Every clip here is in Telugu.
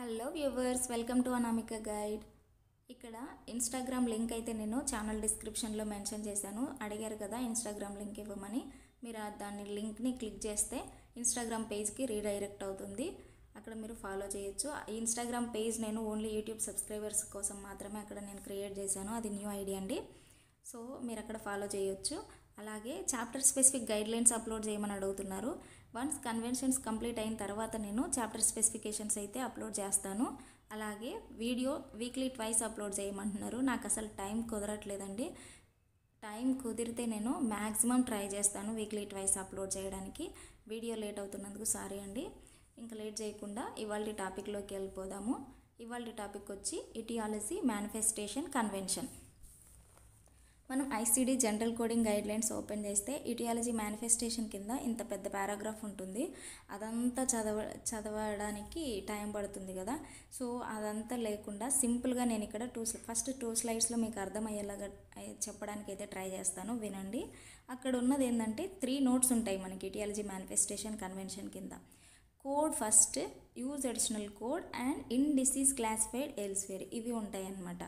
Hello viewers, welcome to Anamika guide. ఇక్కడ ఇన్స్టాగ్రామ్ లింక్ అయితే నేను ఛానల్ డిస్క్రిప్షన్లో మెన్షన్ చేశాను. అడిగారు కదా ఇన్స్టాగ్రామ్ లింక్ ఇవ్వమని. మీరు దాని లింక్ని క్లిక్ చేస్తే ఇన్స్టాగ్రామ్ పేజ్కి రీడైరెక్ట్ అవుతుంది. అక్కడ మీరు ఫాలో చేయొచ్చు. ఈ ఇన్స్టాగ్రామ్ పేజ్ నేను ఓన్లీ యూట్యూబ్ సబ్స్క్రైబర్స్ కోసం మాత్రమే అక్కడ నేను క్రియేట్ చేశాను. అది న్యూ ఐడియా అండి. సో మీరు అక్కడ ఫాలో చేయొచ్చు. అలాగే చాప్టర్ స్పెసిఫిక్ గైడ్లైన్స్ అప్లోడ్ చేయమని అడుగుతున్నారు. వన్స్ కన్వెన్షన్స్ కంప్లీట్ అయిన తర్వాత నేను చాప్టర్ స్పెసిఫికేషన్స్ అయితే అప్లోడ్ చేస్తాను. అలాగే వీడియో వీక్లీ ట్వైస్ అప్లోడ్ చేయమంటున్నారు. నాకు అసలు టైం కుదరట్లేదండి. టైం కుదిరితే నేను మ్యాక్సిమం ట్రై చేస్తాను వీక్లీ ట్వైస్ అప్లోడ్ చేయడానికి. వీడియో లేట్ అవుతున్నందుకు సారీ అండి. ఇంకా లేట్ చేయకుండా ఇవాళ టాపిక్లోకి వెళ్ళిపోదాము. ఇవాళ టాపిక్ వచ్చి ఇటియాలజీ మేనిఫెస్టేషన్ కన్వెన్షన్. మనం ICD general coding guidelines open చేస్తే ఇటియాలజీ మేనిఫెస్టేషన్ కింద ఇంత పెద్ద పారాగ్రాఫ్ ఉంటుంది. అదంతా చదవడానికి టైం పడుతుంది కదా. సో అదంతా లేకుండా సింపుల్గా నేను ఇక్కడ ఫస్ట్ టూ స్లైడ్స్లో మీకు అర్థమయ్యేలాగా చెప్పడానికి అయితే ట్రై చేస్తాను, వినండి. అక్కడ ఉన్నది ఏంటంటే 3 నోట్స్ ఉంటాయి మనకి ఇటియాలజీ మేనిఫెస్టేషన్ కన్వెన్షన్ కింద. Code first, use additional code and in disease classified elsewhere, ఇవి ఉంటాయి అన్నమాట.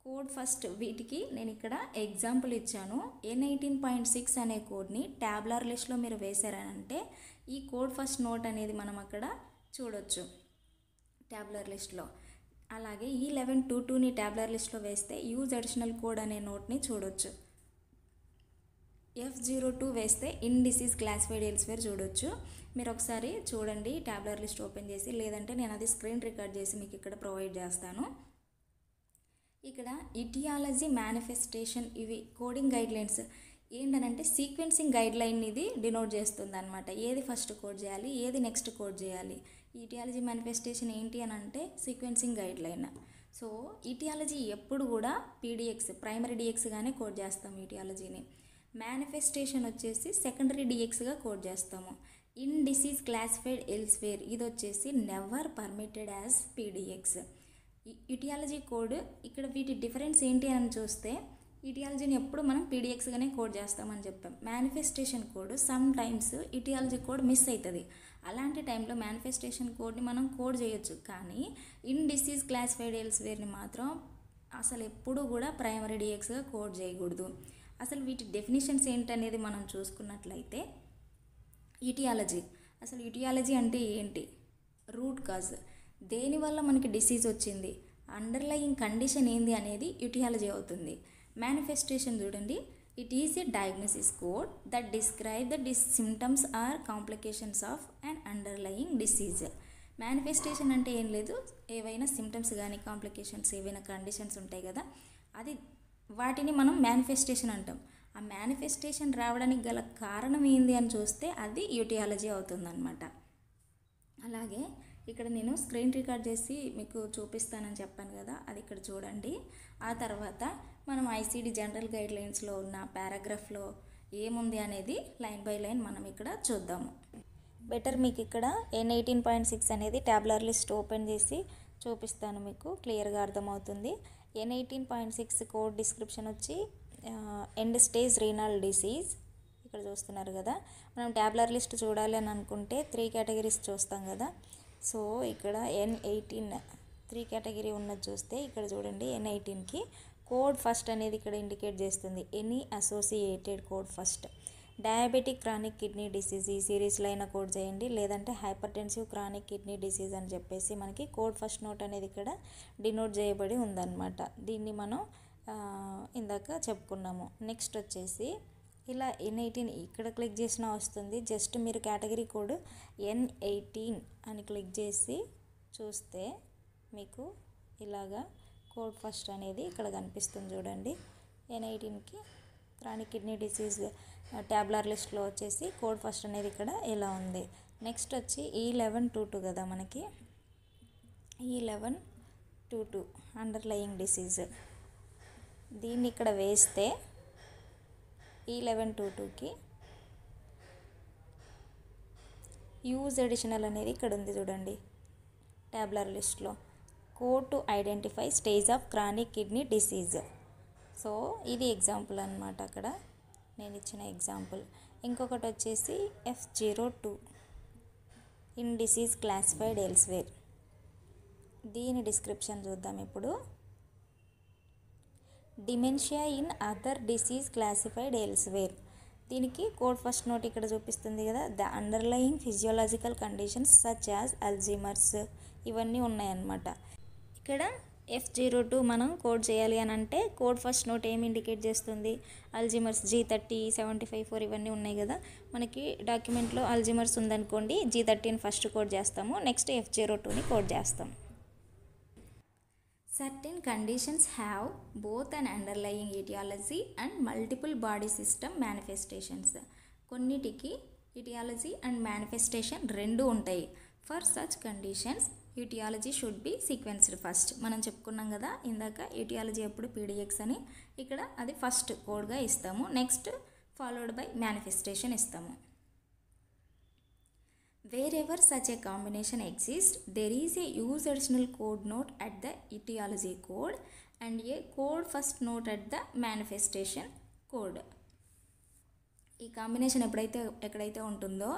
కోడ్ ఫస్ట్ వీటికి నేను ఇక్కడ ఎగ్జాంపుల్ ఇచ్చాను. N18.6 అనే కోడ్ని ట్యాబ్లర్ లిస్ట్లో మీరు వేశారనంటే ఈ కోడ్ ఫస్ట్ నోట్ అనేది మనం అక్కడ చూడొచ్చు ట్యాబ్లర్ లిస్ట్లో. అలాగే E1122ని ట్యాబ్లర్ లిస్ట్లో వేస్తే యూజ్ అడిషనల్ కోడ్ అనే నోట్ని చూడొచ్చు. F02 వేస్తే ఇన్ డిసీజ్ క్లాసిఫైడ్ ఎల్స్వేర్ చూడొచ్చు. మీరు ఒకసారి చూడండి ట్యాబ్లర్ లిస్ట్ ఓపెన్ చేసి, లేదంటే నేను అది స్క్రీన్ రికార్డ్ చేసి మీకు ఇక్కడ ప్రొవైడ్ చేస్తాను. ఇక్కడ ఇటియాలజీ మేనిఫెస్టేషన్ ఇవి కోడింగ్ గైడ్లైన్స్ ఏంటనంటే సీక్వెన్సింగ్ గైడ్లైన్ ఇది డినోట్ చేస్తుంది అనమాట. ఏది ఫస్ట్ కోడ్ చేయాలి, ఏది నెక్స్ట్ కోడ్ చేయాలి. ఇటియాలజీ మేనిఫెస్టేషన్ ఏంటి అని అంటే సీక్వెన్సింగ్ గైడ్లైన్. సో ఇటియాలజీ ఎప్పుడు కూడా పీడిఎక్స్ ప్రైమరీ డిఎక్స్గానే కోడ్ చేస్తాము. ఇటియాలజీని మేనిఫెస్టేషన్ వచ్చేసి సెకండరీ డిఎక్స్గా కోడ్ చేస్తాము. ఇన్ డిసీజ్ క్లాసిఫైడ్ ఎల్స్వేర్ ఇది వచ్చేసి never permitted as P dx. Etiology code ఇక్కడ వీటి డిఫరెన్స్ ఏంటి అని చూస్తే ఇటియాలజీని ఎప్పుడు మనం పీడిఎక్స్గానే కోడ్ చేస్తామని చెప్పాం. Manifestation code some times etiology code miss అవుతుంది. అలాంటి టైంలో మేనిఫెస్టేషన్ కోడ్ని మనం కోడ్ చేయొచ్చు. కానీ ఇన్ డిసీజ్ క్లాసిఫైడ్ ఎల్స్వేర్ని మాత్రం అసలు ఎప్పుడు కూడా ప్రైమరీ డిఎక్స్గా కోడ్ చేయకూడదు. అసలు వీటి డెఫినేషన్స్ ఏంటనేది మనం చూసుకున్నట్లయితే ఇటియాలజీ అంటే ఏంటి, రూట్ కాజ్, దేనివల్ల మనకి డిసీజ్ వచ్చింది, అండర్లయింగ్ కండిషన్ ఏంది అనేది ఇటియాలజీ అవుతుంది. మేనిఫెస్టేషన్ చూడండి, it is a diagnosis code that describe the symptoms or complications of and underlying disease. Manifestation అంటే ఏం లేదు, ఏవైనా సిమ్టమ్స్ కానీ కాంప్లికేషన్స్ ఏవైనా కండిషన్స్ ఉంటాయి కదా, వాటిని మనం మేనిఫెస్టేషన్ అంటాం. ఆ మేనిఫెస్టేషన్ రావడానికి గల కారణం ఏంది అని చూస్తే అది ఇటియాలజీ అవుతుందన్నమాట. అలాగే ఇక్కడ నేను స్క్రీన్ రికార్డ్ చేసి మీకు చూపిస్తానని చెప్పాను కదా, అది ఇక్కడ చూడండి. ఆ తర్వాత మనం ఐసీడీ జనరల్ గైడ్లైన్స్లో ఉన్న పారాగ్రాఫ్లో ఏముంది అనేది లైన్ బై లైన్ మనం ఇక్కడ చూద్దాము. బెటర్ మీకు ఇక్కడ N18.6 అనేది ట్యాబ్లర్ లిస్ట్ ఓపెన్ చేసి చూపిస్తాను, మీకు క్లియర్గా అర్థమవుతుంది. N18.6 కోడ్ డిస్క్రిప్షన్ వచ్చి ఎండ్ స్టేజ్ రీనల్ డిసీజ్. ఇక్కడ చూస్తున్నారు కదా, మనం ట్యాబ్లర్ లిస్ట్ చూడాలి అని అనుకుంటే 3 కేటగిరీస్ చూస్తాం కదా. సో ఇక్కడ N18 3 కేటగిరీ ఉన్నది చూస్తే ఇక్కడ చూడండి, N18కి కోడ్ ఫస్ట్ అనేది ఇక్కడ ఇండికేట్ చేస్తుంది. Any associated code first. Diabetic chronic kidney disease ఈ సిరీస్లో అయినా కోడ్ చేయండి, లేదంటే హైపర్టెన్సివ్ క్రానిక్ కిడ్నీ డిసీజ్ అని చెప్పేసి మనకి కోడ్ ఫస్ట్ నోట్ అనేది ఇక్కడ డినోట్ చేయబడి ఉందన్నమాట. దీన్ని మనం ఇందాక చెప్పుకున్నాము. నెక్స్ట్ వచ్చేసి ఇలా N18 ఇక్కడ క్లిక్ చేసినా వస్తుంది. జస్ట్ మీరు కేటగిరీ కోడ్ N18 అని క్లిక్ చేసి చూస్తే మీకు ఇలాగా కోడ్ ఫస్ట్ అనేది ఇక్కడ కనిపిస్తుంది చూడండి. N18కి క్రానిక్ కిడ్నీ డిసీజ్ ట్యాబ్లర్ లిస్ట్లో వచ్చేసి కోడ్ ఫస్ట్ అనేది ఇక్కడ ఇలా ఉంది. నెక్స్ట్ వచ్చి E1122 కదా మనకి, E1122 అండర్లయింగ్ డిసీజ్. దీన్ని ఇక్కడ వేస్తే E1122కి యూజ్ అడిషనల్ అనేది ఇక్కడ ఉంది చూడండి ట్యాబ్లర్ లిస్ట్లో. Code to identify stage of chronic kidney disease. So ఇది ఎగ్జాంపుల్ అనమాట, అక్కడ నేను ఇచ్చిన ఎగ్జాంపుల్. ఇంకొకటి వచ్చేసి F02 in disease classified elsewhere. దీని డిస్క్రిప్షన్ చూద్దాం ఇప్పుడు. Dementia in other disease classified elsewhere. దీనికి కోడ్ ఫస్ట్ నోట్ ఇక్కడ చూపిస్తుంది కదా. The underlying physiological conditions such as Alzheimer's ఇవన్నీ ఉన్నాయన్నమాట. ఇక్కడ F02 మనం కోడ్ చేయాలి అని అంటే కోడ్ ఫస్ట్ నోట్ ఏమి ఇండికేట్ చేస్తుంది? అల్జీమర్స్ G30, 75/4 ఇవన్నీ ఉన్నాయి కదా. మనకి డాక్యుమెంట్లో అల్జీమర్స్ ఉందనుకోండి, G30ని ఫస్ట్ కోడ్ చేస్తాము, నెక్స్ట్ F02ని కోడ్ చేస్తాం. Certain conditions have both an underlying etiology and multiple body system manifestations. కొన్నిటికి etiology and manifestation రెండు ఉంటాయి. For such conditions, etiology should be sequenced first. మనం చెప్పుకున్నాం కదా ఇందాక, etiology ఎప్పుడు PDX అని. ఇక్కడ అది ఫస్ట్ కోడ్గా ఇస్తాము, నెక్స్ట్ ఫాలోడ్ బై manifestation ఇస్తాము. Wherever such a combination exists, there is a use additional code note at the etiology code and a code first note at the manifestation code. ఈ కాంబినేషన్ ఎక్కడైతే ఉంటుందో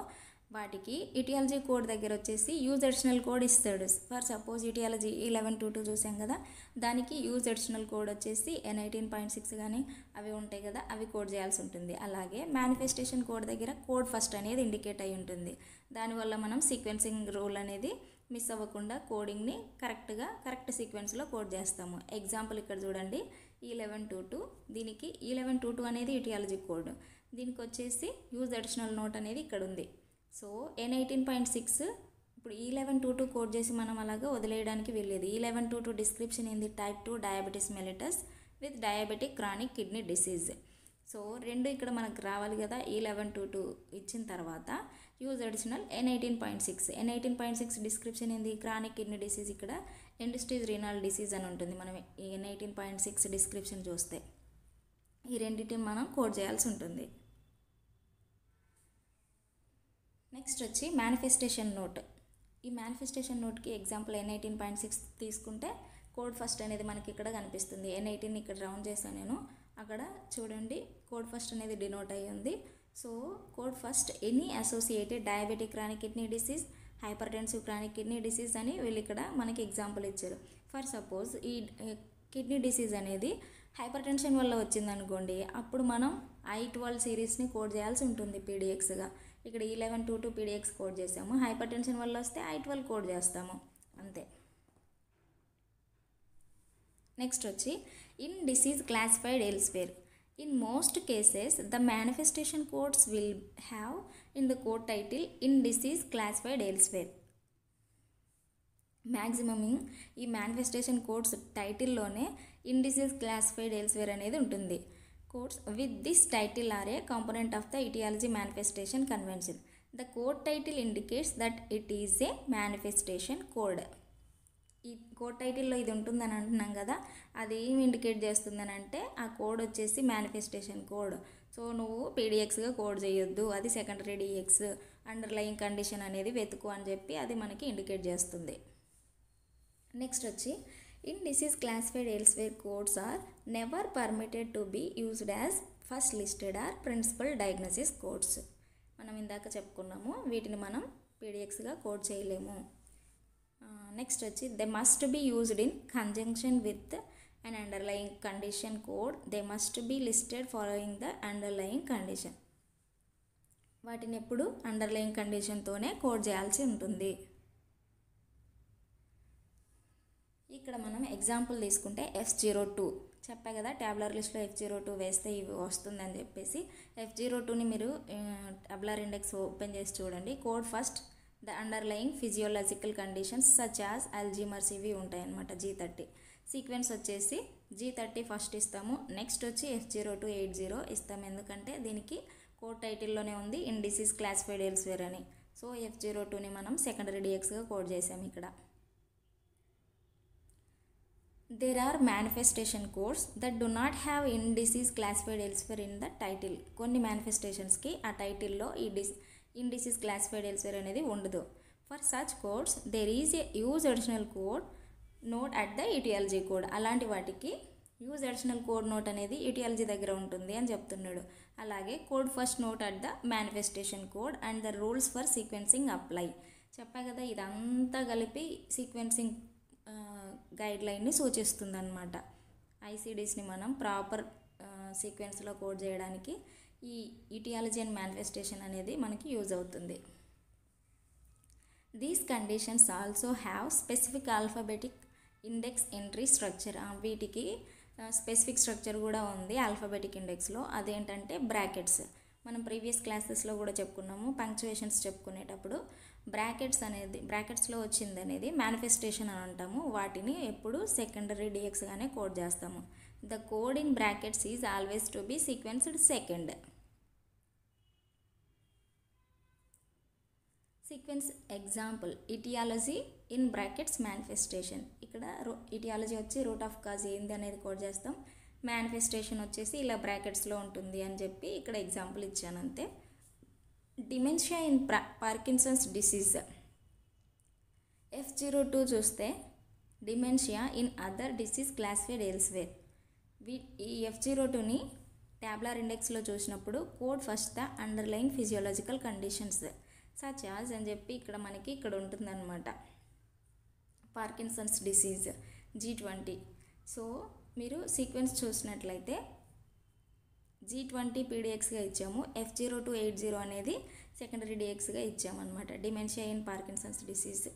వాటికి ఇటియాలజీ కోడ్ దగ్గర వచ్చేసి యూజ్ అడిషనల్ కోడ్ ఇస్తాడు. ఫర్ సపోజ్ ఇటియాలజీ 1122 చూసాం కదా, దానికి యూజ్ అడిషనల్ కోడ్ వచ్చేసి N18.6 కానీ అవి ఉంటాయి కదా, అవి కోడ్ చేయాల్సి ఉంటుంది. అలాగే మేనిఫెస్టేషన్ కోడ్ దగ్గర కోడ్ ఫస్ట్ అనేది ఇండికేట్ అయి ఉంటుంది. దానివల్ల మనం సీక్వెన్సింగ్ రూల్ అనేది మిస్ అవ్వకుండా కోడింగ్ని కరెక్ట్ సీక్వెన్స్లో కోడ్ చేస్తాము. ఎగ్జాంపుల్ ఇక్కడ చూడండి, 1122, దీనికి 1122 అనేది ఇటియాలజీ కోడ్, దీనికి వచ్చేసి యూజ్ అడిషనల్ నోట్ అనేది ఇక్కడ ఉంది. సో N18.6 ఇప్పుడు 1122 కోడ్ చేసి మనం అలాగా వదిలేయడానికి వెళ్ళేది. 1122 డిస్క్రిప్షన్ ఏంది? Type 2 diabetes mellitus with diabetic chronic kidney disease. So రెండు ఇక్కడ మనకు రావాలి కదా. 1122 ఇచ్చిన తర్వాత use additional N18.6. N18.6 description ఏంది? Chronic kidney disease. ఇక్కడ ఎండ్ స్టేజ్ రీనల్ డిసీజ్ అని ఉంటుంది. మనం N18.6 డిస్క్రిప్షన్ చూస్తే ఈ రెండింటిని మనం కోడ్ చేయాల్సి ఉంటుంది. నెక్స్ట్ వచ్చి మేనిఫెస్టేషన్ నోట్. ఈ మేనిఫెస్టేషన్ నోట్కి ఎగ్జాంపుల్ N18.6 తీసుకుంటే కోడ్ ఫస్ట్ అనేది మనకి ఇక్కడ కనిపిస్తుంది. N18 ఇక్కడ రౌండ్ చేశాను నేను, అక్కడ చూడండి కోడ్ ఫస్ట్ అనేది డినోట్ అయ్యి ఉంది. So code first any associated diabetic chronic kidney disease, hypertensive chronic kidney disease అని వీళ్ళు ఇక్కడ మనకి ఎగ్జాంపుల్ ఇచ్చారు. ఫర్ సపోజ్ ఈ కిడ్నీ డిసీజ్ అనేది హైపర్ టెన్షన్ వల్ల వచ్చిందనుకోండి, అప్పుడు మనం I12 సిరీస్ని కోడ్ చేయాల్సి ఉంటుంది PDXగా. ఇక్కడ 1122 PDX కోడ్ చేసాము, హైపర్ టెన్షన్ వల్ల వస్తే I12 కోడ్ చేస్తాము, అంతే. నెక్స్ట్ వచ్చి in disease classified elsewhere. In most cases, the manifestation codes will have in the code title in disease classified elsewhere. Maximum ఈ మేనిఫెస్టేషన్ కోడ్స్ టైటిల్లోనే ఇన్ డిసీజ్ క్లాసిఫైడ్ ఎల్స్వేర్ అనేది ఉంటుంది. Codes with this title are a component of the etiology manifestation convention. The code title indicates that it is a manifestation code. ఈ కోడ్ టైటిల్లో ఇది ఉంటుందని అంటున్నాం కదా, అది ఏమి ఇండికేట్ చేస్తుందని అంటే ఆ కోడ్ వచ్చేసి మేనిఫెస్టేషన్ కోడ్. సో నువ్వు PDXగా కోడ్ చేయొద్దు, అది సెకండరీ DX, అండర్లయింగ్ కండిషన్ అనేది వెతుకు అని చెప్పి అది మనకి ఇండికేట్ చేస్తుంది. నెక్స్ట్ వచ్చి in disease classified elsewhere codes are never permitted to be used as first listed or principal diagnosis codes. మనం ఇందాక చెప్పుకున్నాము, వీటిని మనం PDXగా కోడ్ చేయలేము. నెక్స్ట్ వచ్చి they must be used in conjunction with an underlying condition code. They must be listed following the underlying condition. వాటిని ఎప్పుడు అండర్లయింగ్ కండిషన్తోనే కోడ్ చేయాల్సి ఉంటుంది. ఇక్కడ మనం ఎగ్జాంపుల్ తీసుకుంటే F02 చెప్పా కదా, ట్యాబ్లర్ లిస్ట్లో F02 వేస్తే ఇవి వస్తుందని చెప్పేసి. F02ని మీరు ట్యాబ్లర్ ఇండెక్స్ ఓపెన్ చేసి చూడండి. Code first the underlying physiological conditions such as Alzheimer's ఇవి ఉంటాయి అన్నమాట. G30 సీక్వెన్స్ వచ్చేసి G30 ఫస్ట్ ఇస్తాము, నెక్స్ట్ వచ్చి F0280 ఇస్తాము, ఎందుకంటే దీనికి కోడ్ టైటిల్లోనే ఉంది ఇన్ డిసీజ్ క్లాసిఫైడ్ ఎల్స్వేర్ అని. సో F02ని మనం సెకండరీ DXగా కోడ్ చేసాము ఇక్కడ. There are manifestation codes that do not have in disease classified elsewhere in the title. కొన్ని మేనిఫెస్టేషన్స్కి ఆ టైటిల్లో ఈ ఇన్ డిసీజ్ క్లాసిఫైడ్ ఎల్స్వేర్ అనేది ఉండదు. For such codes there is a use additional code note at the etiology code. అలాంటి వాటికి యూజ్ అడిషనల్ కోడ్ నోట్ అనేది ఇటియాలజీ దగ్గర ఉంటుంది అని చెప్తున్నాడు. అలాగే code first note at the manifestation code and the rules for sequencing apply. చెప్పా కదా, ఇదంతా కలిపి సీక్వెన్సింగ్ గైడ్లైన్ని సూచిస్తుందన్నమాట. ఐసిడీస్ని మనం ప్రాపర్ సీక్వెన్స్లో కోడ్ చేయడానికి ఈ ఇటియాలజీ అండ్ మేనిఫెస్టేషన్ అనేది మనకి యూజ్ అవుతుంది. These conditions also have specific alphabetic index entry structure. వీటికి స్పెసిఫిక్ స్ట్రక్చర్ కూడా ఉంది ఆల్ఫాబెటిక్ ఇండెక్స్లో. అదేంటంటే బ్రాకెట్స్. మనం ప్రీవియస్ క్లాసెస్లో కూడా చెప్పుకున్నాము. పంక్చువేషన్స్ చెప్పుకునేటప్పుడు బ్రాకెట్స్లో వచ్చింది అనేది మేనిఫెస్టేషన్ అని అంటాము. వాటిని ఎప్పుడు సెకండరీ డిఎక్స్గానే కోడ్ చేస్తాము. The code in brackets is always to be sequenced second. Sequence example etiology in brackets manifestation. ఇక్కడ ఇటియాలజీ వచ్చి రూట్ ఆఫ్ కాజ్ ఏంది అనేది కోడ్ చేస్తాం. మేనిఫెస్టేషన్ వచ్చేసి ఇలా బ్రాకెట్స్లో ఉంటుంది అని చెప్పి ఇక్కడ ఎగ్జాంపుల్ ఇచ్చాను అంతే. Dementia in Parkinson's disease. F02 చూస్తే dementia in other disease classified elsewhere. ఈ F02ని ట్యాబ్యులర్ ఇండెక్స్లో చూసినప్పుడు code first the underline physiological conditions such as అని చెప్పి ఇక్కడ ఉంటుందన్నమాట. Parkinson's disease G20. సో మీరు సీక్వెన్స్ చూసినట్లయితే G20 పీడిఎక్స్గా ఇచ్చాము. F0280 అనేది సెకండరీ డిఎక్స్గా ఇచ్చామన్నమాట. Dementia in Parkinson's disease.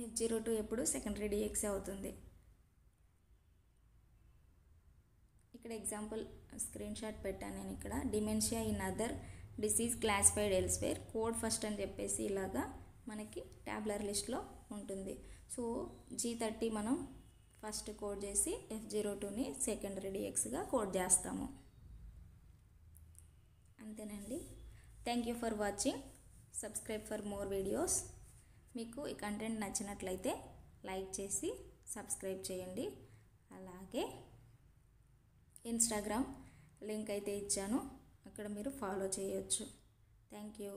F02 ఎప్పుడు సెకండరీ డిఎక్స్ అవుతుంది. ఇక్కడ ఎగ్జాంపుల్ స్క్రీన్ షాట్ పెట్టాను నేను. ఇక్కడ dementia in other disease classified elsewhere code first అని చెప్పేసి ఇలాగా మనకి ట్యాబ్యులర్ లిస్ట్లో ఉంటుంది. సో G30 మనం ఫస్ట్ కోడ్ చేసి F02ని సెకండరీ డిఎక్స్గా కోడ్ చేస్తాము. అంతేనండి. Thank you for watching. Subscribe for more videos. మీకు ఈ కంటెంట్ నచ్చినట్లయితే లైక్ చేసి సబ్స్క్రైబ్ చేయండి. అలాగే ఇన్స్టాగ్రామ్ లింక్ అయితే ఇచ్చాను, అక్కడ మీరు ఫాలో చేయొచ్చు. Thank you.